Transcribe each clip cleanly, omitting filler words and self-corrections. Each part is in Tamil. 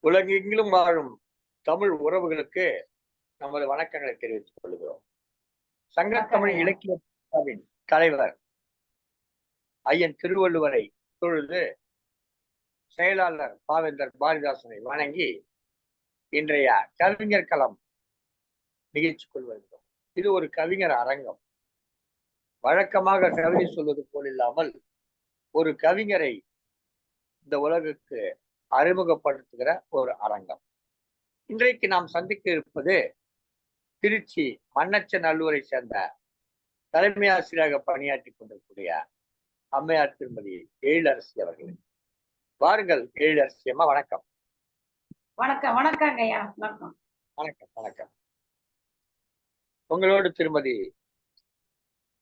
உலகெங்கிலும் வாழும் தமிழ் உறவுகளுக்கு நமது வணக்கங்களை தெரிவித்துக் கொள்கிறோம். சங்கத்தமிழ் இலக்கிய தலைவர் ஐயன் திருவள்ளுவரை தொழுது செயலாளர் பாவேந்தர் பாரதிதாசனை வணங்கி இன்றைய கவிஞர் களம் நிகழ்ச்சி கொள்வதும் இது ஒரு கவிஞர் அரங்கம். வழக்கமாக கவிதை சொல்வது போல் இல்லாமல் ஒரு கவிஞரை இந்த உலகுக்கு அறிமுகப்படுத்துகிற ஒரு அரங்கம். இன்றைக்கு நாம் சந்திக்க இருப்பது திருச்சி மண்ணச்சநல்லூரை சேர்ந்த தலைமை ஆசிரியராக பணியாற்றி கொண்டிருக்கூடிய அம்மையார் திருமதி எழிலரசி அவர்கள். வாருங்கள் எழிலரசி அம்மா. வணக்கம். வணக்கம். வணக்கம் ஐயா. வணக்கம். வணக்கம். வணக்கம். உங்களோடு திருமதி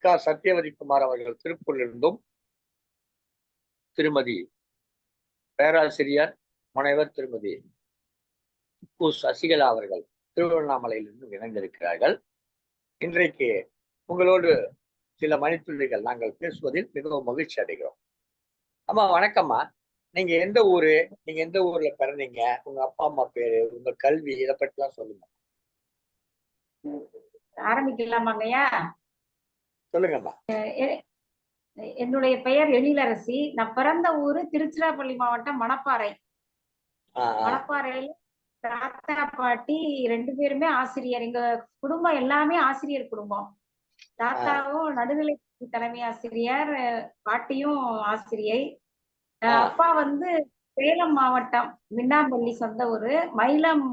க சத்யவதி குமார் அவர்கள் திருப்பூரிலிருந்தும், திருமதி பேராசிரியர் முனைவர் திருமதி கு சசிகலா அவர்கள் திருவண்ணாமலையிலிருந்து இணைந்திருக்கிறார்கள். இன்றைக்கு உங்களோடு சில மணித்துளிகள் நாங்கள் பேசுவதில் மிகவும் மகிழ்ச்சி அடைகிறோம். அம்மா வணக்கம்மா. நீங்க எந்த ஊரு, நீங்க எந்த ஊர்ல பிறந்தீங்க, உங்க அப்பா அம்மா பேரு, உங்க கல்வி, இதை பற்றி எல்லாம் சொல்லுங்க. ஆரம்பிக்கலாமாங்கய்யா? சொல்லுங்கம்மா. என்னுடைய பெயர் எழிலரசி. நான் பிறந்த ஊரு திருச்சிராப்பள்ளி மாவட்டம் மணப்பாறை. மணப்பாறையில தாத்தா பாட்டி 2 பேருமே ஆசிரியர். எங்க குடும்பம் எல்லாமே ஆசிரியர் குடும்பம். தாத்தாவும் நடுநிலை தலைமை ஆசிரியர், பாட்டியும் ஆசிரியை. அப்பா வந்து சேலம் மாவட்டம் மின்னாம்பள்ளி சொந்த ஊரு. மயிலம்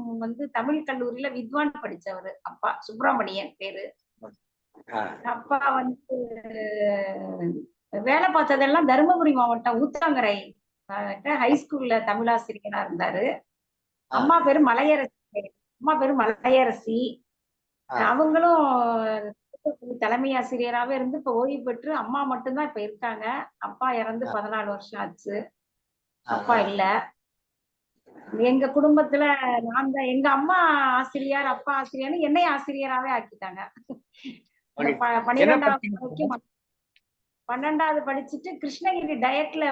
தமிழ் கல்லூரியில வித்வான் படிச்சவரு அப்பா. சுப்பிரமணியன் பேரு. அப்பா வேலை பார்த்ததெல்லாம் தருமபுரி மாவட்டம் ஊத்தாங்கரை ஹைஸ்கூல்ல தமிழாசிரியரா இருந்தாரு. அம்மா பேரு மலையரசி. அவங்களும் தலைமை ஆசிரியராகவே இருந்து இப்ப ஓய்வு பெற்று அம்மா மட்டும்தான் இப்ப இருக்காங்க. அப்பா இறந்து 14 வருஷம் ஆச்சு. அப்பா இல்ல. எங்க குடும்பத்துல நான் தான். எங்க அம்மா ஆசிரியர், அப்பா ஆசிரியர்னு என்னை ஆசிரியராகவே ஆக்கிட்டாங்க. 12வது படிச்சுட்டு கிருஷ்ணகிரி டயட்ல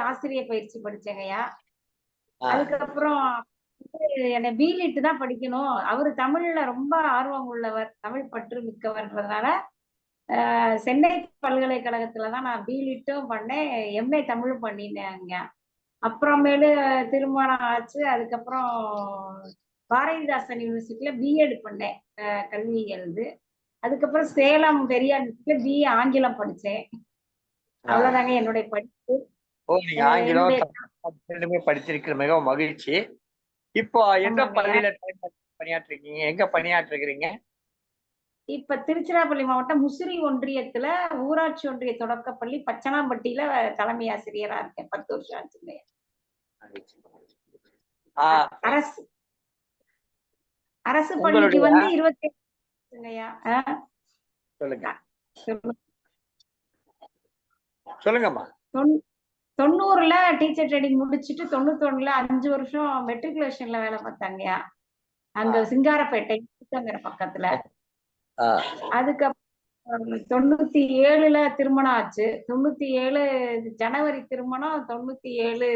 ஆசிரியர் பயிற்சி படிச்சேங்கய்யா. அதுக்கப்புறம் என்னை பிலிட் தான் படிக்கணும். அவரு தமிழ்ல ரொம்ப ஆர்வம் உள்ளவர், தமிழ் பற்று மிக்கவர்ன்றதுனால சென்னை பல்கலைக்கழகத்துலதான் நான் பிலிட்டும் பண்ணேன், எம்ஏ தமிழ் பண்ணினேங்க. அப்புறமேலு திருமணம் ஆச்சு. அதுக்கப்புறம் பாரதிதாசன் யூனிவர்சிட்டியில பிஎட் பண்ணேன், கல்வியியல். அதுக்கப்புறம் சேலம் பெரியார் பிஏ ஆங்கிலம் படிச்சேன். அவ்வளவுதாங்க என்னுடைய படிப்பு. ஆங்கிலம் படிச்சிருக்கிற மிகவும் மகிழ்ச்சி. இப்போ எந்த பள்ளியில பணியாற்றிருக்கீங்க, எங்க பணியாற்றுகிறீங்க? இப்ப திருச்சிராப்பள்ளி மாவட்டம் முசிறி ஒன்றியத்துல ஊராட்சி ஒன்றிய தொடக்கப்பள்ளி பச்சனாம்பட்டியில தலைமை ஆசிரியரா இருக்கேன். 10 வருஷம் ஆச்சுங்க. அரசு பள்ளிக்கு 27 சொல்லுங்கம்மா. 90ல டீச்சர் ட்ரைனிங் முடிச்சுட்டு 91ல 5 வருஷம் மெட்ரிகுலேஷன்ல வேலை பார்த்தாங்கயா. அங்க சிங்காரப்பேட்டை பக்கத்துல. அதுக்கப்புறம் 97ல திருமணம் ஆச்சு. 97 ஜனவரி திருமணம். 97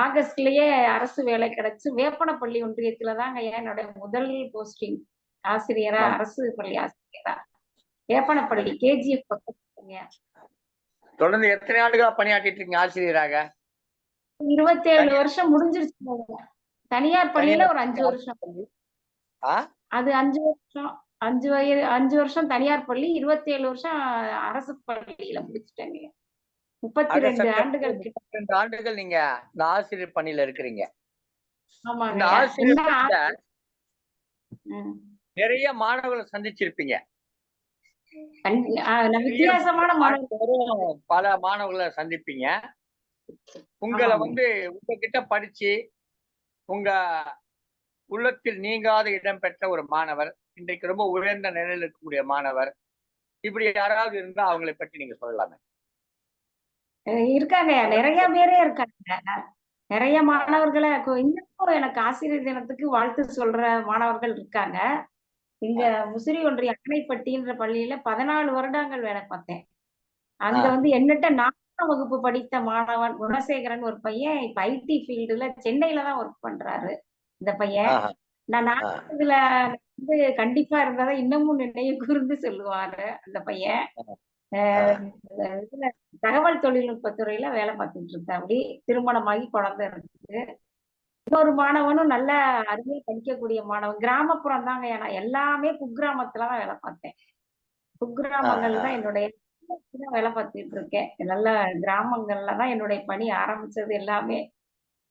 ஆகஸ்ட்லயே அரசு வேலை கிடைச்சு வேப்பனப்பள்ளி ஒன்றியத்துலதாங்க என்னோட முதல் போஸ்டிங். ஆசிரியரா, அரசு பள்ளி ஆசிரியரா வேப்பனப்பள்ளி கேஜிஎஃப் பக்கத்துங்க. தொடர்ந்து எத்தனை ஆண்டுகளா பணியாற்றிட்டு இருக்கீங்க ஆசிரியராக? 27 வருஷம் முடிஞ்சிருச்சு. தனியார் பள்ளியில ஒரு 5 வருஷம். அது 5 வருஷம். 5 வருஷம் தனியார் பள்ளி, 27 வருஷம் அரசு பள்ளியில முடிச்சுட்டேங்க. 32 ஆண்டுகள். 32 ஆண்டுகள் நீங்க இந்த ஆசிரியர் பணியில இருக்கிறீங்க. ஆமாங்க. நிறைய மாணவர்களை சந்திச்சிருப்பீங்க. வித்தியாசமான பல மாணவர்களை சந்திப்பீங்க. உங்களை உங்ககிட்ட படிச்சு உங்க உள்ளத்தில் நீங்காத இடம் பெற்ற ஒரு மாணவர், இன்றைக்கு ரொம்ப உயர்ந்த நிலையில் இருக்கக்கூடிய மாணவர், இப்படி யாராவது இருந்தா அவங்களை பற்றி நீங்க சொல்லலாமே. இருக்காங்க, நிறைய பேரே இருக்காங்க. நிறைய மாணவர்களை இன்னும் எனக்கு ஆசிரியர் தினத்துக்கு வாழ்த்து சொல்ற மாணவர்கள் இருக்காங்க. இங்க முசிறி ஒன்றிய அணைப்பட்டின்ற பள்ளியில 14 வருடங்கள் வேலை பார்த்தேன். அங்க எண்ணற்ற வகுப்பு படித்த மாணவன் குணசேகரன் ஒரு பையன் இப்ப ஐடி ஃபீல்டுல சென்னையில தான் ஒர்க் பண்றாரு. இந்த பையன் ஆஹா, நான் ஆ, இதுல வந்து கண்டிப்பா இருந்ததை இன்னமும் நினைவு கூர்ந்து சொல்லுவாரு அந்த பையன். ஆ, இதுல தகவல் தொழில்நுட்பத் துறையில வேலை பார்த்துட்டு இருக்காப்படி. திருமணமாகி குழந்தை இருக்கு. இன்னொரு மாணவனும் நல்ல அருமையா படிக்கக்கூடிய மாணவன். கிராமப்புறம் தாங்க. நான் எல்லாமே குக்கிராமத்துல தான் வேலை பார்த்தேன். ஆ, குக்கிராமங்கள் ஆ, தான் என்னுடைய வேலை பார்த்துட்டு இருக்கேன். நல்ல கிராமங்கள்ல தான் என்னுடைய பணி ஆரம்பிச்சது எல்லாமே.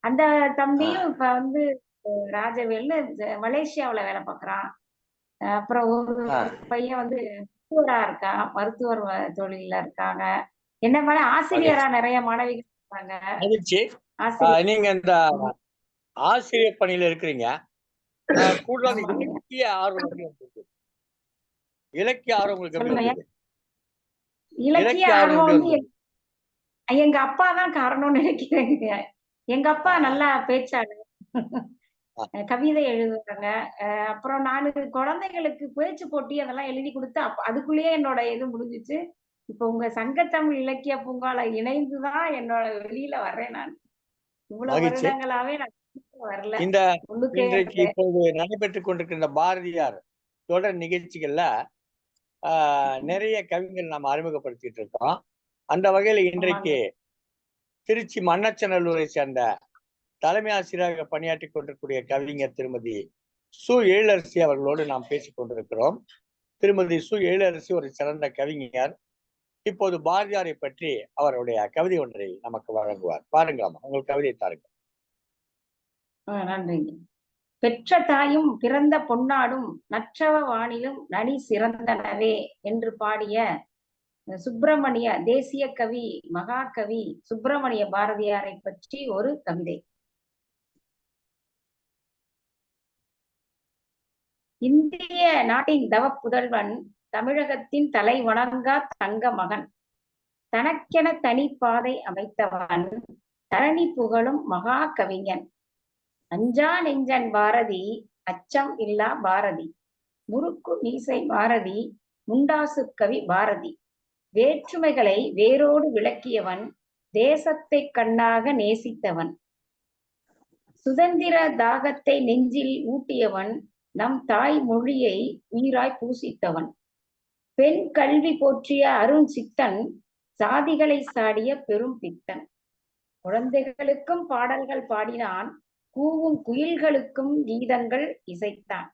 அந்த ஆ, தம்பியும் இப்ப வந்து ராஜவேல்னு மலேசியாவுல வேலை பார்க்கறான். அப்புறம் ஒரு ஆ. பையன் வந்து மருத்துவரா இருக்கான். மருத்துவர் தொழில்ல இருக்காங்க. என்ன மேல ஆசிரியரா மகிழ்ச்சி நிறைய மாணவிகள் இருக்காங்க. மகிழ்ச்சி. ஆசிரியர். நீங்க இந்த ம். ஆசிரியர் பணியில இருக்கிறீங்க. கூடுதல் ஆமாங்க. இலக்கிய ஆர்வம் எப்படி வந்தது? இலக்கிய ஆர்வம் உங்களுக்கு எப்படி சொல்லுங்க. வந்தது? இலக்கிய இலக்கிய ஆர்வம் ஆர்வம் எப்படி வந்து வந்தது? எங்க அப்பா தான் காரணம்னு நினைக்கிறேங்க. எங்க அப்பா ஆ, நல்லா பேச்சாளர். ஆ, கவிதை எழுதுவாங்க. அப்புறம் நானு குழந்தைகளுக்கு பேச்சு போட்டி அதெல்லாம் எழுதி குடுத்து, அதுக்குள்ளேயே என்னோட இது முடிஞ்சுச்சு. இப்ப உங்க சங்கத்தமிழ் இலக்கிய பூங்கால இணைந்து தான் என்னோட வெளியில வர்றேன் நான். இவ்வளவு மகிழ்ச்சி. வருடங்களாவே நான் வரல. இந்த உள்ளுக்கே இன்றைக்கு இருந்தேன். இப்போது நடைபெற்றுக் கொண்டிருக்கின்ற பாரதியார் தொடர் நிகழ்ச்சிகள்ல நிறைய கவிஞர்கள் நாம் அறிமுகப்படுத்திட்டு இருக்கோம். அந்த வகையில ஆமாங்க. இன்றைக்கு திருச்சி மண்ணச்சநல்லூரை சேர்ந்த தலைமை ஆசிரியராக பணியாற்றிக் கொண்டிருக்கூடிய கவிஞர் திருமதி சு எழிலரசி அவர்களோடு நாம் பேசிக் கொண்டிருக்கிறோம். திருமதி சு எழிலரசி ஒரு சிறந்த கவிஞர். இப்போது பாரதியாரை பற்றி அவருடைய கவிதை ஒன்றை நமக்கு வழங்குவார். பாருங்களாமா, உங்கள் கவிதை தாருங்க. நன்றிங்க. பெற்ற தாயும் பிறந்த பொன்னாடும் நற்றவ வானிலும் நனி சிறந்தனவே என்று பாடிய சுப்பிரமணிய தேசிய கவி மகாகவி சுப்பிரமணிய பாரதியாரை பற்றி ஒரு கவிதை. இந்திய நாட்டின் தவப்புதல்வன், தமிழகத்தின் தலை வணங்கா தங்க மகன், தனக்கென தனிப்பாதை அமைத்தவன், தரணி புகழும் மகா கவிஞன், அஞ்சா நெஞ்சன் பாரதி, அச்சம் இல்லா பாரதி, முறுக்கு மீசை பாரதி, முண்டாசு கவி பாரதி, வேற்றுமைகளை வேரோடு விளக்கியவன், தேசத்தை கண்ணாக நேசித்தவன், சுதந்திர தாகத்தை நெஞ்சில் ஊட்டியவன், நம் தாய் மொழியை உயிராய் பூசித்தவன், பெண் கல்வி போற்றிய அருண் சித்தன், சாதிகளை சாடிய பெரும் பித்தன், குழந்தைகளுக்கும் பாடல்கள் பாடினான், கூவும் குயில்களுக்கும் கீதங்கள் இசைத்தான்,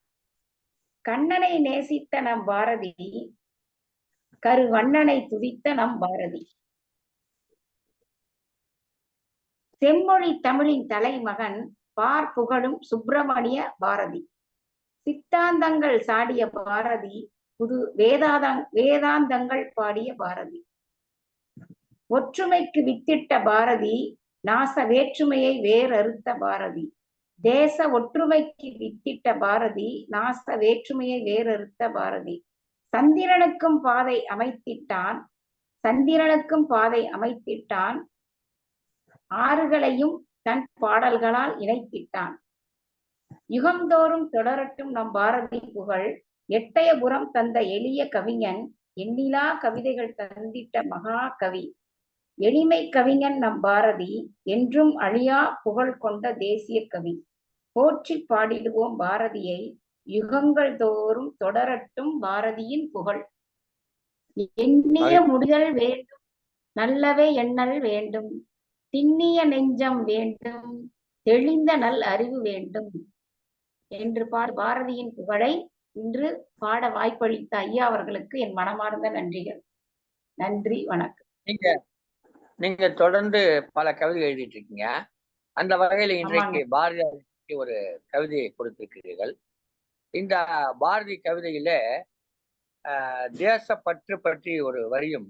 கண்ணனை நேசித்த நம் பாரதி, கருவண்ணனை துதித்த நம் பாரதி, செம்மொழி தமிழின் தலைமகன், பார் புகழும் சுப்பிரமணிய பாரதி, சித்தாந்தங்கள் சாடிய பாரதி, புது வேதாந்தங்கள் பாடிய பாரதி, ஒற்றுமைக்கு வித்திட்ட பாரதி, நாச வேற்றுமையை வேறறுத்த பாரதி, தேச ஒற்றுமைக்கு வித்திட்ட பாரதி, நாச வேற்றுமையை வேறறுத்த பாரதி, சந்திரனுக்கும் பாதை அமைத்திட்டான், சந்திரனுக்கும் பாதை அமைத்திட்டான், ஆறுகளையும் தன் பாடல்களால் இணைத்திட்டான், யுகந்தோறும் தொடரட்டும் நம் பாரதி புகழ், எட்டயபுரம் தந்த எளிய கவிஞன், எண்ணிலா கவிதைகள் தந்திட்ட மகா கவி, எளிமை கவிஞன் நம் பாரதி, என்றும் அழியா புகழ் கொண்ட தேசிய கவி, போற்றி பாடிடுவோம் பாரதியை, யுகங்கள் தோறும் தொடரட்டும் பாரதியின் புகழ், எண்ணிய மகிழ்ச்சி. முடிதல் வேண்டும், நல்லவே எண்ணல் வேண்டும், திண்ணிய நெஞ்சம் வேண்டும், தெளிந்த நல் அறிவு வேண்டும் என்று பாரதியின் புகழை இன்று பாட வாய்ப்பளித்த ஐயா அவர்களுக்கு என் மனமார்ந்த நன்றிகள். நன்றி, வணக்கம். நீங்க நீங்க தொடர்ந்து பல கவிதை எழுதிட்டு இருக்கீங்க. அந்த வகையில ஆமாங்க. இன்றைக்கு பாரதியார் பற்றி ஒரு கவிதையை கொடுத்திருக்கிறீர்கள். இந்த பாரதி கவிதையில தேசப்பற்று பற்றி ஒரு வரியும்,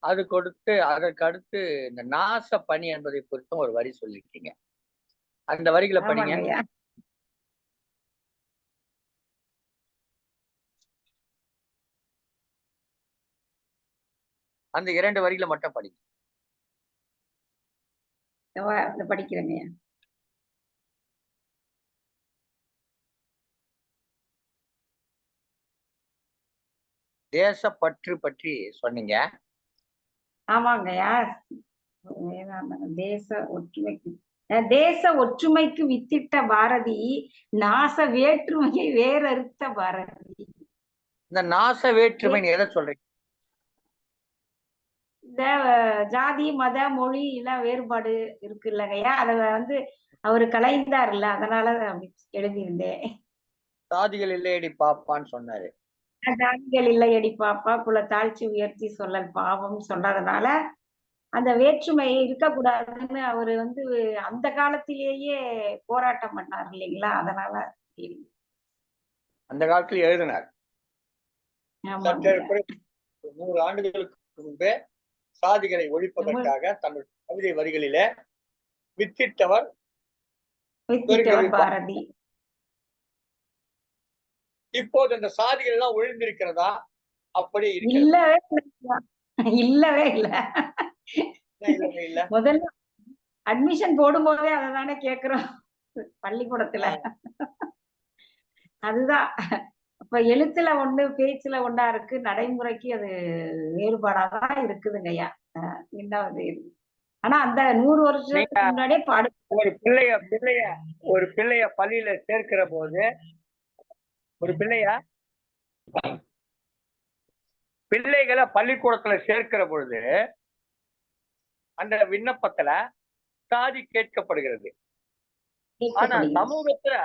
அதற்கு அடுத்து இந்த நாச பணி என்பதை குறித்தும் ஒரு வரி சொல்லியிருக்கீங்க. அந்த வரிகளை படிங்க. ஆமாங்க ஐயா. அந்த 2 வரிகளை மட்டும் படிங்க. படிக்கிறேங்க ஐயா. தேசப்பற்று பற்றி சொன்னீங்க. ஆமாங்கய்யா. தேச ஒற்றுமைக்கு தேச ஒற்றுமைக்கு வித்திட்ட பாரதி, நாச வேற்றுமையை வேறறுத்த பாரதி. இந்த நாச வேற்றுமை எதை சொல்றீங்க? இந்த ஜாதி மத மொழி எல்லாம் வேறுபாடு இருக்கு இல்லைங்கய்யா, அத வந்து அவரு கலைந்தார்ல, அதனால அப்படி எழுதியிருந்தேன். சாதிகள் இல்லையடி பாப்பான்னு சொன்னாரு. ஜாதிகள் இல்லையடி பாப்பா, குல தாழ்ச்சி உயர்த்தி சொல்லல் பாவம் சொன்னதுனால அந்த வேற்றுமை இருக்கக்கூடாதுன்னு அவரு வந்து அந்த காலத்திலேயே போராட்டம் பண்ணார் இல்லைங்களா, அதனால. அந்த காலத்தில் எழுதினார். ஆமாங்க. 100 ஆண்டுகளுக்கு முன்பே சாதிகளை ஒழிப்பதற்காக தன்னுடைய கவிதை வரிகளிலே வித்திட்டவர் பாரதி. இப்போது இந்த சாதிகள் எல்லாம் ஒழிந்திருக்கிறதா? அப்படி இல்லவே இல்லவே இல்ல. இல்ல முதல்ல அட்மிஷன் போடும்போதே அததானே கேக்குறோம் பள்ளிக்கூடத்துல. அதுதான் இப்ப எழுத்துல ஒண்ணு பேச்சுல ஒண்ணா இருக்கு, நடைமுறைக்கு அது வேறுபாடாதான் இருக்குதுங்கய்யா. என்ன ஆனா அந்த 100 வருஷத்துக்கு முன்னாடியே பாடு. ஒரு பிள்ளைய பள்ளியில சேர்க்கிற போது, ஒரு பிள்ளைகளை பள்ளிக்கூடத்துல சேர்க்கிற பொழுது அந்த விண்ணப்பத்துல சாதி கேட்கப்படுகிறது. ஆனா சமூகத்துல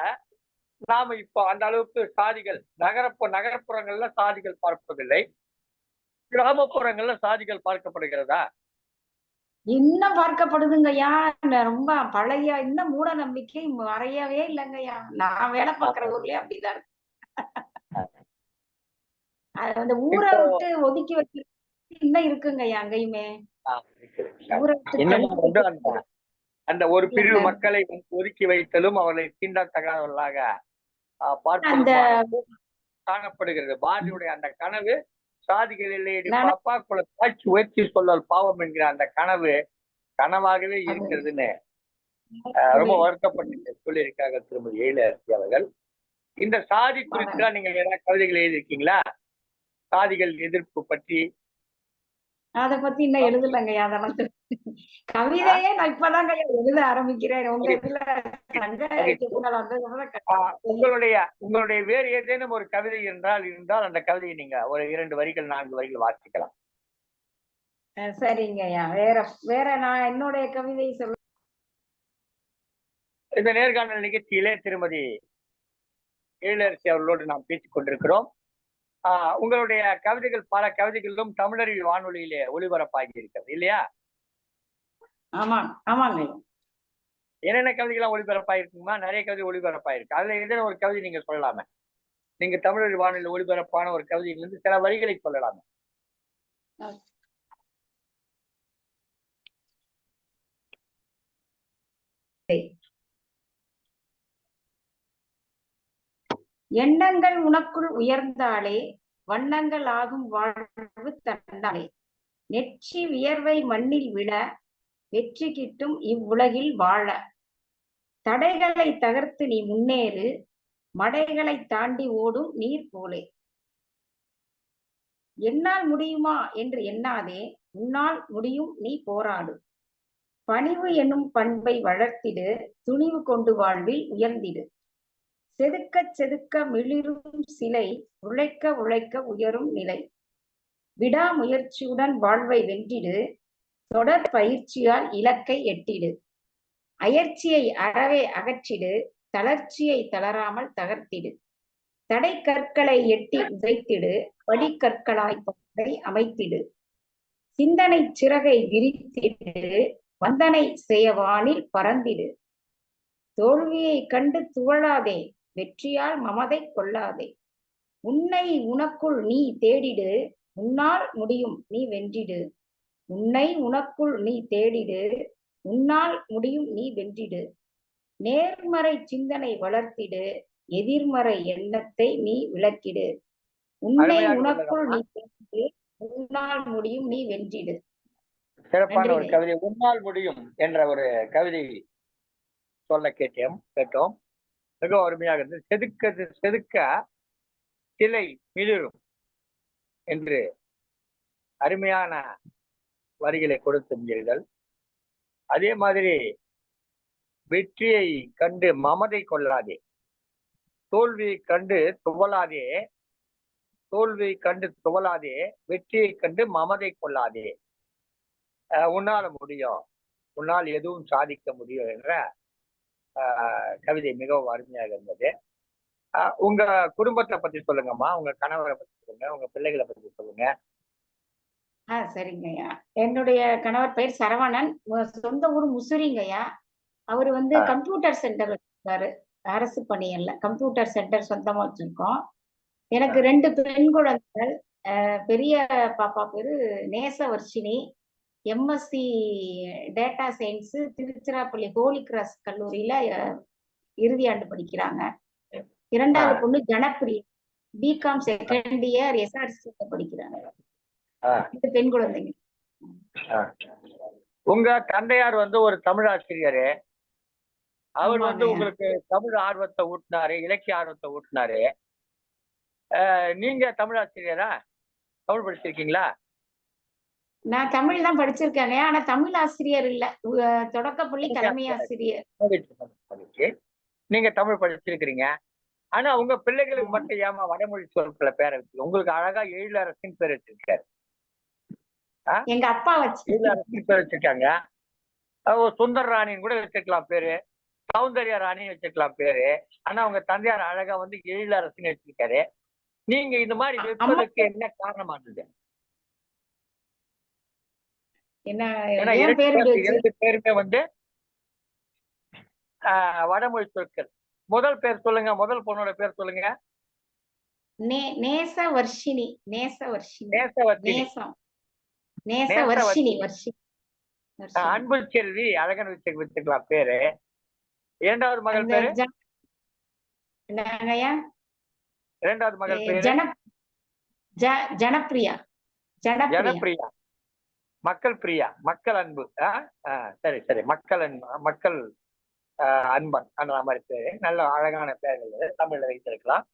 நாம இப்போ அந்த அளவுக்கு சாதிகள் நகரப்புறங்கள்ல சாதிகள் பார்ப்பதில்லை. கிராமப்புறங்கள்ல சாதிகள் பார்க்கப்படுகிறதா? இன்னும் பார்க்கப்படுதுங்கய்யா. ரொம்ப பழைய இன்னும் மூட நம்பிக்கை மறையவே இல்லைங்கய்யா. நான் வேலை பார்க்கிற ஊர்லயே அப்படிதான் இருக்கு. அந்த ஊரை விட்டு ஒதுக்கி வச்சு இன்னும் இருக்குங்கய்யா அங்கேயுமே. அந்த ஒரு பிரிவு மக்களை ஒதுக்கி வைத்தலும் அவர்களை தீண்டத்தகாதவர்களாக காணப்படுகிறது. பாரதியுடைய அந்த கனவு, சாதிகள் இல்லையடி பாப்பா குல தாழ்ச்சி உயர்த்தி சொல்லல் பாவம் என்கிற அந்த கனவு கனவாகவே இருக்கிறதுன்னு ரொம்ப வருத்தப்பட்டு சொல்லியிருக்காங்க திருமதி எழிலரசி அவர்கள். இந்த சாதி குறித்து நீங்க ஏதாவது கவிதைகள் எழுதியிருக்கீங்களா? சாதிகள் எதிர்ப்பு பற்றி? அத பத்தி இன்னும் எழுதலங்கய்யா. அதெல்லாம் கவிதையே நான் இப்பதாங்க எழுத ஆரம்பிக்கிறேன். உங்களுடைய வேறு ஏதேனும் ஒரு கவிதை இருந்தால் அந்த கவிதையை நீங்க ஒரு 2 வரிகள் 4 வரிகள் வாசிக்கலாம். சரிங்கய்யா. வேற நான் என்னுடைய கவிதை சொல்ல. இந்த நேர்காணல் நிகழ்ச்சியிலே திருமதி எழிலரசி அவர்களோடு நாம் பேசிக் கொண்டிருக்கிறோம். உங்களுடைய கவிதைகள் பல கவிதைகளிலும் தமிழறிவு வானொலியிலே ஒளிபரப்பாகி இருக்கிறது இல்லையா? ஆமாங்க. என்னென்ன கவிதைகள்லாம் ஒளிபரப்பாயிருக்குமா? நிறைய கவிதை ஒளிபரப்பாயிருக்கு. அதுல ஏதேனும் ஒரு கவிதை நீங்க சொல்லலாமே. நீங்க தமிழறிவு வானொலியில் ஒளிபரப்பான ஒரு கவிதையிலிருந்து சில வரிகளை சொல்லலாமே. எண்ணங்கள் உனக்குள் உயர்ந்தாலே வண்ணங்கள் ஆகும் வாழ்வு தந்தாலே, நெற்றி வியர்வை மண்ணில் விழ வெற்றி கிட்டும் இவ்வுலகில் வாழ, தடைகளை தகர்த்து நீ முன்னேறு மடைகளை தாண்டி ஓடும் நீர் போலே, என்னால் முடியுமா என்று எண்ணாதே உன்னால் முடியும் நீ போராடு, பணிவு என்னும் பண்பை வளர்த்திடு துணிவு கொண்டு வாழ்வில் உயர்ந்திடு, செதுக்க செதுக்க மிளிரும் சிலை உழைக்க உழைக்க உயரும் நிலை, விடாமுயற்சியுடன் வாழ்வை வென்றிடு தொடர் பயிற்சியால் இலக்கை எட்டிடு, அயற்சியை அறவே அகற்றிடு தளர்ச்சியை தளராமல் தகர்த்திடு, தடை கற்களை எட்டி உதைத்திடு படிக்கற்களாய் பாதை அமைத்திடு, சிந்தனை சிறகை விரித்திடு வந்தனை செய்யவானில் பறந்திடு, தோல்வியை கண்டு துவழாதே வெற்றியால் மமதை கொள்ளாதே, உன்னை உனக்குள் நீ தேடிடு உன்னால் முடியும் நீ வென்றிடு, உன்னை உனக்குள் நீ தேடிடு உன்னால் முடியும் நீ வென்றிடு, நேர்மறை சிந்தனை வளர்த்திடு எதிர்மறை எண்ணத்தை நீ விளக்கிடு, உன்னை உனக்குள் நீ தேடிடு உன்னால் முடியும் நீ வென்றிடு. சிறப்பான ஒரு கவிதை. உன்னால் முடியும் என்ற ஒரு கவிதை சொல்ல கேட்டோம். மிகவும் அருமையாக இருந்தது. செதுக்க சிலை மிளிரும் என்று அருமையான வரிகளை கொடுத்திருந்தீர்கள். அதே மாதிரி வெற்றியை கண்டு மமதை கொள்ளாதே, தோல்வியை கண்டு துவளாதே, தோல்வியை கண்டு துவளாதே, வெற்றியை கண்டு மமதை கொள்ளாதே, உன்னால முடியும், உன்னால் எதுவும் சாதிக்க முடியும் என்ற கவிதை மிகவும் அருமையாக இருந்தது. உங்க குடும்பத்தை பத்தி சொல்லுங்கம்மா, உங்க கணவரை பத்தி சொல்லுங்க, உங்க பிள்ளைகளை பத்தி சொல்லுங்க. சரிங்கய்யா. என்னுடைய கணவர் பெயர் சரவணன். சொந்த ஊர் முசிறிங்கய்யா. அவரு கம்ப்யூட்டர் சென்டர் வச்சிருக்காரு. அரசு பணி அல்ல, கம்ப்யூட்டர் சென்டர் சொந்தமா வச்சிருக்கோம். எனக்கு 2 பெண் குழந்தைகள். பெரிய பாப்பா பேரு Nesavarshini, MSc data science Tiruchirappalli Holy Cross கல்லூரியில இறுதி ஆண்டு படிக்கிறாங்க. 2வது பொண்ணு Janapriya, BCom second year SRC படிக்கிறாங்க. 2 பெண் குழந்தைங்க. உங்க தந்தையார் ஒரு தமிழ் ஆசிரியர். அவர் உங்களுக்கு தமிழ் ஆர்வத்தை ஊட்டினாரு, இலக்கிய ஆர்வத்தை ஊட்டினாரு. நீங்க தமிழ் ஆசிரியரா? தமிழ் படிச்சிருக்கீங்களா? நான் தமிழ் தான் படிச்சிருக்கேங்க. ஆனா தமிழ் ஆசிரியர் இல்ல, தொடக்கப்பள்ளி தலைமை ஆசிரியர். நீங்க தமிழ் படிச்சிருக்கிறீங்க. ஆனா உங்க பிள்ளைகளுக்கு மட்டும் ஏமா வடமொழி சொற்களை பேரை வச்சு உங்களுக்கு அழகா எழிலரசின் பேர் வச்சிருக்காரு. எங்க அப்பா எழிலரசின் பேர் வச்சிருக்காங்க. சுந்தர் ராணின்னு கூட வச்சுக்கலாம் பேரு, சௌந்தர்யா ராணின்னு வச்சுக்கலாம் பேரு. ஆனா உங்க தந்தையார் அழகா எழிலரசின்னு வச்சிருக்காரு. நீங்க இந்த மாதிரி வைப்பதற்கு என்ன காரணமா இருந்தது? ஏன்னா 2 பேருமே வடமொழி சொற்கள். முதல் பேர் சொல்லுங்க, முதல் பொண்ணோட பேர் சொல்லுங்க. நேசவர்ஷினி. அன்பு செல்வி அழகன் வச்சுக்கலாம் பேரு. 2வது மகள் பேரு? 2வது மகள் பேரு ஜனப்பிரியா. ஜனப்பிரியா, மக்கள் பிரியா, மக்கள் அன்பு. சரி சரி, மக்கள் அன்பு, மக்கள் அன்பன் அந்த மாதிரி பேரு. நல்ல அழகான பெயர்கள் தமிழ்ல வைத்திருக்கலாம்.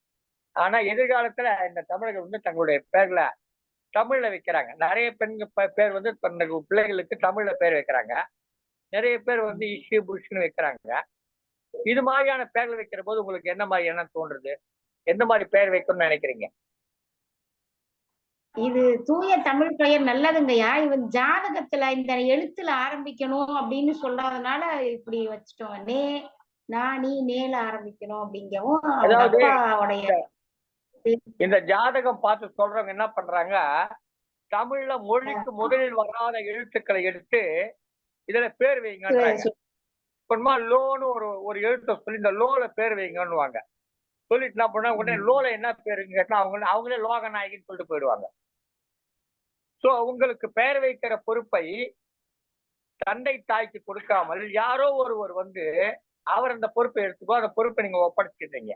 ஆனா எதிர்காலத்துல இந்த தமிழர்கள் தங்களுடைய பேர்களை தமிழ்ல வைக்கிறாங்க. நிறைய பெண்கள் பேர் தன்னுடைய பிள்ளைகளுக்கு தமிழ்ல பேர் வைக்கிறாங்க. நிறைய பேர் இஷ்யூ புஷ்னு வைக்கிறாங்க. இது மாதிரியான பேர்கள் வைக்கிற போது உங்களுக்கு என்ன மாதிரி என்ன தோன்றுது? எந்த மாதிரி பெயர் வைக்கணும்னு நினைக்கிறீங்க? இது தூய தமிழ் பெயர் நல்லதுங்கய்யா. இவன் ஜாதகத்துல இந்த எழுத்துல ஆரம்பிக்கணும் அப்படின்னு சொல்லாதனால இப்படி வச்சுட்டோம். நீ நேல ஆரம்பிக்கணும் அப்படிங்கவும் அப்பாவுடைய இந்த ஜாதகம் பார்த்து சொல்றவங்க என்ன பண்றாங்க, தமிழ்ல மொழிக்கு முதலில் வராத எழுத்துக்களை எடுத்து இதுல பேர் வைங்கன்றாங்க. லோன்னு ஒரு எழுத்தை சொல்லி இந்த லோல பேர் வைங்கன்னுவாங்க. சொல்லிட்டு என்ன பண்ணா உடனே லோல என்ன பேருன்னு கேட்டா அவங்களே லோகநாயகின்னு சொல்லிட்டு போயிடுவாங்க. சோ உங்களுக்கு பெயர் வைக்கிற பொறுப்பை தந்தை தாய்க்கு கொடுக்காமல் யாரோ ஒருவர் அவர் அந்த பொறுப்பை எடுத்துக்கோ, அந்த பொறுப்பை நீங்க ஒப்படைச்சிடுறீங்க.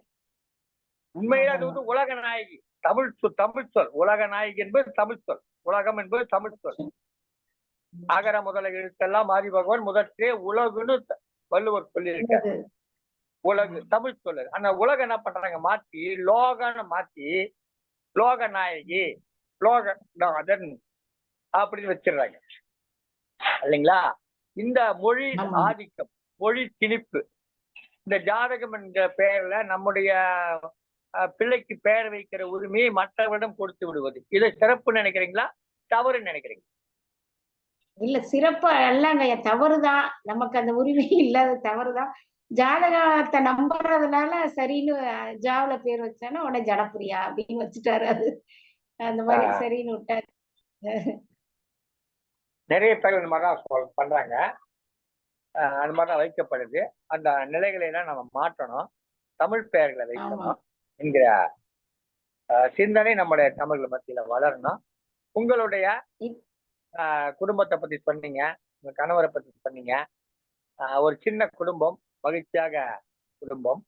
உண்மையில அது உலக நாயகி. தமிழ் சொல் உலக நாயகி என்பது தமிழ் சொல். உலகம் என்பது தமிழ் சொல். அகர முதல எழுத்தெல்லாம் ஆதி பகவான் முதற்றே உலகுன்னு வள்ளுவர் சொல்லியிருக்காரு. உலகு தமிழ் சொல்லு. ஆனா உலகம் என்ன பண்றாங்க, மாத்தி லோகன்னு மாத்தி லோக நாயகி லோகநாதன் அப்படின்னு வச்சிடுறாங்க இல்லைங்களா? இந்த மொழி ஆதிக்கம், மொழி திணிப்பு, இந்த ஜாதகம் என்ற பெயர்ல நம்முடைய பிள்ளைக்கு பெயர் வைக்கிற உரிமையை மற்றவரிடம் கொடுத்து விடுவது, இதை சிறப்பு நினைக்கிறீங்களா, தவறு நினைக்கிறீங்க? இல்ல, சிறப்பு அல்லங்க, தவறுதான். நமக்கு அந்த உரிமை இல்லாத தவறுதான். ஜாதகத்தை நம்புறதுனால சரின்னு ஜாவுல பேர் வச்சானா உடனே ஜனப்பிரியா அப்படின்னு வச்சுட்டாரு. அது அந்த மாதிரி சரின்னு விட்டாரு. நிறைய பேர் இந்த மாதிரிதான் பண்றாங்க. அந்த மாதிரிதான் வைக்கப்படுது. அந்த நிலைகளை எல்லாம் நம்ம மாற்றணும், தமிழ் பெயர்களை வைக்கணும் என்கிற சிந்தனை நம்முடைய தமிழர்கள் மத்தியில வளரணும். உங்களுடைய குடும்பத்தை பத்தி சொன்னீங்க, உங்க கணவரை பத்தி சொன்னீங்க. ஒரு சின்ன குடும்பம், மகிழ்ச்சியாக குடும்பம்.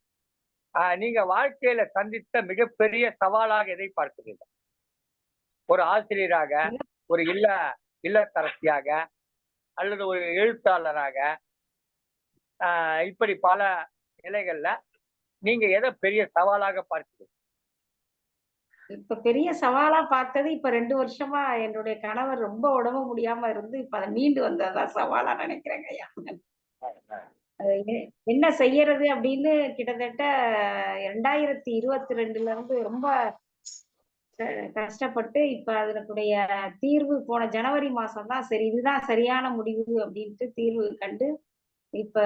நீங்க வாழ்க்கையில சந்தித்த மிகப்பெரிய சவாலாக எதை பார்க்கிறீர்கள்? ஒரு ஆசிரியராக, ஒரு இல்லத்தரசியாக, அல்லது ஒரு எழுத்தாளராக, இப்படி பல நிலைகள்ல நீங்க எதை பெரிய சவாலாக பார்க்கிறீங்க? இப்ப பெரிய சவாலா பார்த்தது இப்ப 2 வருஷமா என்னுடைய கணவர் ரொம்ப உடம்பு முடியாம இருந்து, இப்ப அத மீண்டு வந்ததுதான் சவாலா நினைக்கிறேங்கய்யா. அது என்ன செய்யறது அப்படின்னு கிட்டத்தட்ட 2022ல இருந்து ரொம்ப கஷ்டப்பட்டு, இப்ப அதனுடைய தீர்வு போன ஜனவரி மாசம் தான் சரி இதுதான் சரியான முடிவு அப்படின்ட்டு தீர்வு கண்டு, இப்ப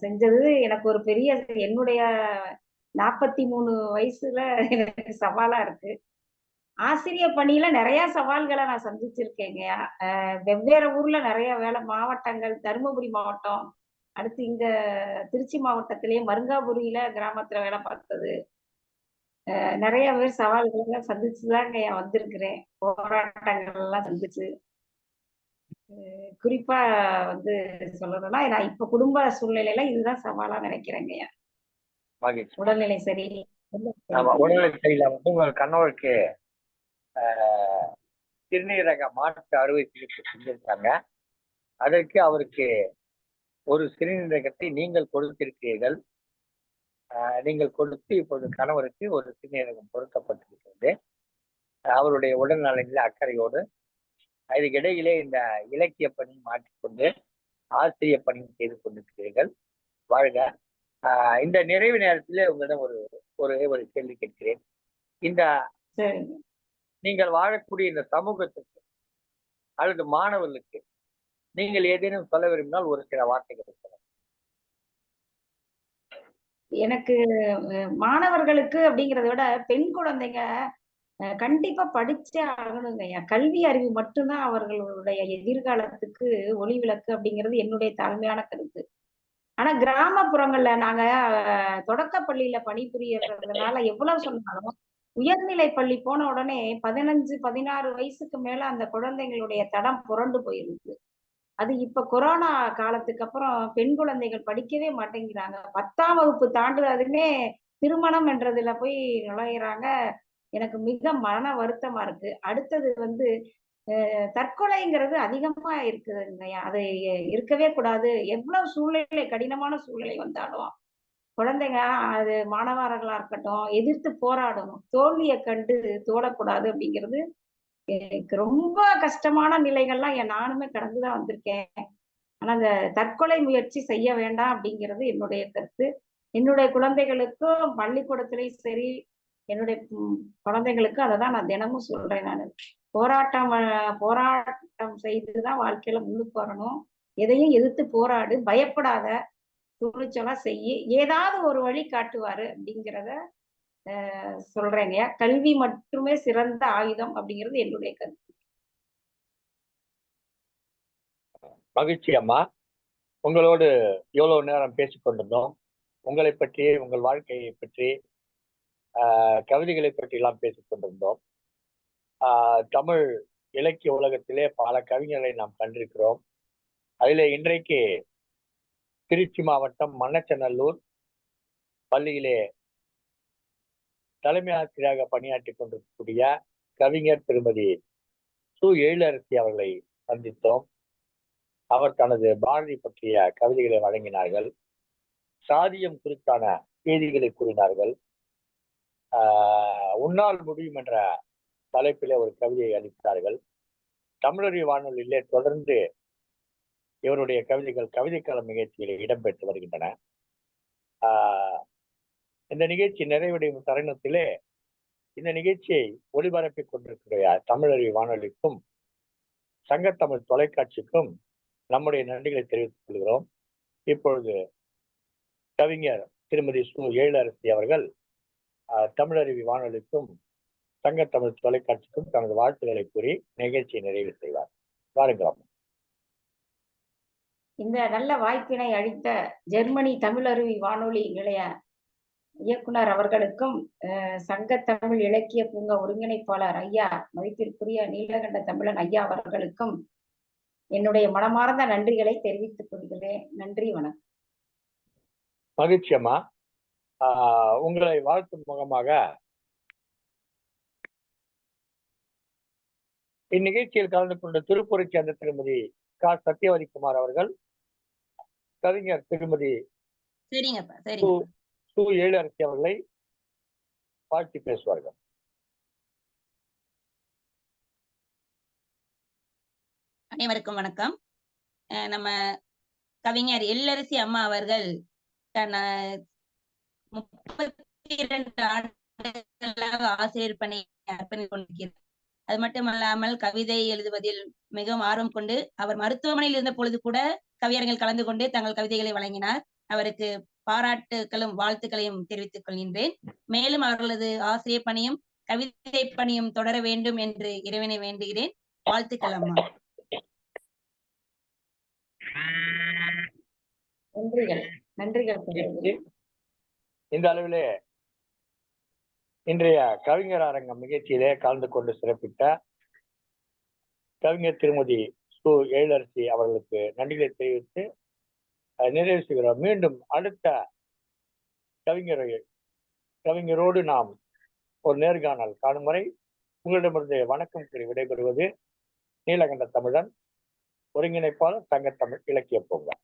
செஞ்சது எனக்கு ஒரு பெரிய என்னுடைய 43 வயசுல எனக்கு சவாலா இருக்கு. ஆசிரியர் பணியில நெறைய சவால்கள நான் சந்திச்சிருக்கேங்கய்யா. வெவ்வேறு ஊர்ல நெறைய மாவட்டங்கள், தருமபுரி மாவட்டம், அடுத்து இங்க திருச்சி மாவட்டத்திலேயே மருங்காபுரியில கிராமத்துல வேலை பார்த்தது. நெறைய பேர் சவால்கள்லாம் சந்திச்சு தாங்கய்யா வந்திருக்கிறேன். போராட்டங்கள்லாம் சந்திச்சு. குறிப்பா வந்து சொல்லணும்னா, நான் இப்ப குடும்ப சூழ்நிலையில இதுதான் சவாலா நினைக்கிறேங்கய்யா. மகிழ்ச்சி. உடல்நிலை சரியில்ல. ஆமா, உடல்நிலை சரியில்லை வந்து உங்கள் கணவருக்கு சிறுநீரக மாற்று அறுவை சிகிச்சை செஞ்சிருக்காங்க. அதற்கு அவருக்கு ஒரு சிறுநீரகத்தை நீங்கள் கொடுத்திருக்கிறீர்கள். நீங்கள் கொடுத்து இப்போது கணவருக்கு ஒரு சிறுநீரகம் பொருத்தப்பட்டிருக்கிறது. அவருடைய உடல் நலனில் அக்கறையோடு அதுக்கு இடையிலே இந்த இலக்கிய பணி மாற்றிக்கொண்டு ஆசிரியர் பணியும் செய்து கொண்டிருக்கிறீர்கள். வாழ்க. இந்த நிறைவு நேரத்திலே உங்களிடம் ஒரு கேள்வி கேட்கிறேன். இந்த சரிங்க. நீங்கள் வாழக்கூடிய இந்த சமூகத்துக்கு அல்லது மாணவர்களுக்கு நீங்கள் ஏதேனும் சொல்ல விரும்பினால் ஒரு சில வார்த்தைகள் சொல்லலாம். எனக்கு மாணவர்களுக்கு அப்படிங்கிறத விட பெண் குழந்தைங்க கண்டிப்பா படிச்சே ஆகணுங்கய்யா. கல்வி அறிவு மட்டும்தான் அவர்களுடைய எதிர்காலத்துக்கு ஒளிவிளக்கு அப்படிங்கிறது என்னுடைய தாழ்மையான கருத்து. ஆனா கிராமப்புறங்கள்ல நாங்க தொடக்கப் பள்ளியில பணிபுரியறதுனால எவ்வளவு சொன்னாலும், உயர்நிலை பள்ளி போன உடனே 15, 16 வயசுக்கு மேல அந்த குழந்தைங்களுடைய தடம் புரண்டு போயிருது. அது இப்ப கொரோனா காலத்துக்கு அப்புறம் பெண் குழந்தைகள் படிக்கவே மாட்டேங்கிறாங்க. 10ஆம் வகுப்பு தாண்டுறதுமே திருமணம் என்றதுல போய் நுழையிறாங்க. எனக்கு மிக மன வருத்தமா இருக்கு. அடுத்தது வந்து தற்கொலைங்கிறது அதிகமா இருக்குதுங்கய்யா. அது இருக்கவே கூடாது. எவ்வளவு சூழ்நிலை கடினமான சூழ்நிலை வந்தாலும், குழந்தைங்க அது மாணவர்களா இருக்கட்டும், எதிர்த்து போராடணும். தோல்விய கண்டு தோலக்கூடாது அப்படிங்கிறது எனக்கு ரொம்ப கஷ்டமான நிலைகள்லாம் நானுமே கடந்து தான் வந்திருக்கேன். ஆனா, அந்த தற்கொலை முயற்சி செய்ய வேண்டாம் அப்படிங்கிறது என்னுடைய கருத்து. என்னுடைய குழந்தைகளுக்கும் பள்ளிக்கூடத்திலயும் சரி, என்னுடைய குழந்தைகளுக்கு அததான் நான் தினமும் சொல்றேன் நானு. போராட்டம் செய்து தான் வாழ்க்கையில முன்னுக்கு வரணும். எதையும் எதிர்த்து போராடு, பயப்படாத, துணிச்சலா செய்யி. ஏதாவது ஒரு வழி காட்டுவாரு அப்படிங்கிறத சொல்றேங்கய்யா. கல்வி மட்டுமே சிறந்த ஆயுதம் அப்படிங்கிறது என்னுடைய கருத்து. மகிழ்ச்சி அம்மா. உங்களோடு எவ்வளவு நேரம் பேசிக் கொண்டிருந்தோம். உங்களை பற்றி, உங்கள் வாழ்க்கையை பற்றி, கவிதைகளை பற்றி எல்லாம் பேசிக் கொண்டிருந்தோம். தமிழ் இலக்கிய உலகத்திலே பல கவிஞர்களை நாம் கண்டிருக்கிறோம். அதிலே இன்றைக்கு திருச்சி மாவட்டம் மண்ணச்சநல்லூர் பள்ளியிலே தலைமை ஆசிரியராக பணியாற்றிக் கொண்டிருக்கக்கூடிய கவிஞர் திருமதி சு. எழிலரசி அவர்களை சந்தித்தோம். அவர் தனது பாரதி பற்றிய கவிதைகளை வழங்கினார்கள். சாதியம் குறித்தான செய்திகளை கூறினார்கள். உன்னால் முடியும் என்ற தலைப்பிலே ஒரு கவிதையை அளித்தார்கள். தமிழறி வானொலியிலே தொடர்ந்து இவருடைய கவிதைகள் கவிதைக்காலம் நிகழ்ச்சியில் இடம்பெற்று வருகின்றன. இந்த நிகழ்ச்சி நிறைவடையும் தருணத்திலே இந்த நிகழ்ச்சியை ஒளிபரப்பிக் கொண்டிருக்கிற தமிழறி வானொலிக்கும் சங்கத்தமிழ் தொலைக்காட்சிக்கும் நம்முடைய நன்றிகளை தெரிவித்துக் கொள்கிறோம். இப்பொழுது கவிஞர் திருமதி சு. எழிலரசி அவர்கள் தமிழருவி வானொலிக்கும் சங்கத்தமிழ் தொலைக்காட்சிக்கும் தனது வாழ்த்துக்களை கூறி நிகழ்ச்சியை நிறைவு செய்வார். வாருங்கள். இந்த நல்ல வாய்ப்பினை அளித்த ஜெர்மனி தமிழருவி வானொலி நிலைய இயக்குனர் அவர்களுக்கும், சங்கத்தமிழ் இலக்கிய பூங்கா ஒருங்கிணைப்பாளர் ஐயா மதிப்பிற்குரிய நீலகண்ட தமிழன் ஐயா அவர்களுக்கும் என்னுடைய மனமார்ந்த நன்றிகளை தெரிவித்துக் கொள்கிறேன். நன்றி, வணக்கம். மகிழ்ச்சி அம்மா. உங்களை வாழ்த்தும் முகமாக இந்நிகழ்ச்சியில் கலந்து கொண்ட திருப்பூரை சேர்ந்த திருமதி க. சத்யவதி குமார் அவர்கள் கவிஞர் திருமதி சு. எழிலரசி அவர்களை வாழ்த்தி பேசுவார்கள். அனைவருக்கும் வணக்கம். நம்ம கவிஞர் எழிலரசி அம்மா அவர்கள் தன் 32 ஆண்டுகளாக ஆசிரியர் பணி அர்ப்பணித்துக் கொண்டிருக்கிறார். அது மட்டுமல்லாமல் கவிதை எழுதுவதில் மிகவும் ஆர்வம் கொண்டு அவர் மருத்துவமனையில் இருந்த பொழுது கூட கவியரங்கில் கலந்து கொண்டு தங்கள் கவிதைகளை வழங்கினார். அவருக்கு பாராட்டுகளும் வாழ்த்துக்களையும் தெரிவித்துக் கொள்கின்றேன். மேலும் அவர்களது ஆசிரியர் பணியும் கவிதை பணியும் தொடர வேண்டும் என்று இறைவனை வேண்டுகிறேன். வாழ்த்துக்கள் அம்மா. நன்றிகள். நன்றிகள். இந்த அளவிலே இன்றைய கவிஞர் அரங்கம் நிகழ்ச்சியிலே கலந்து கொண்டு சிறப்பித்த கவிஞர் திருமதி சு எழிலரசி அவர்களுக்கு நன்றிகளை தெரிவித்து நிறைவு செய்கிறோம். மீண்டும் அடுத்த கவிஞரோடு நாம் ஒரு நேர்காணல் காணும் வரை உங்களிடமிருந்து வணக்கம் கூறி விடைபெறுவது நீலகண்ட தமிழன், ஒருங்கிணைப்பாளர் தங்கத்தமிழ் இலக்கிய பூங்கா.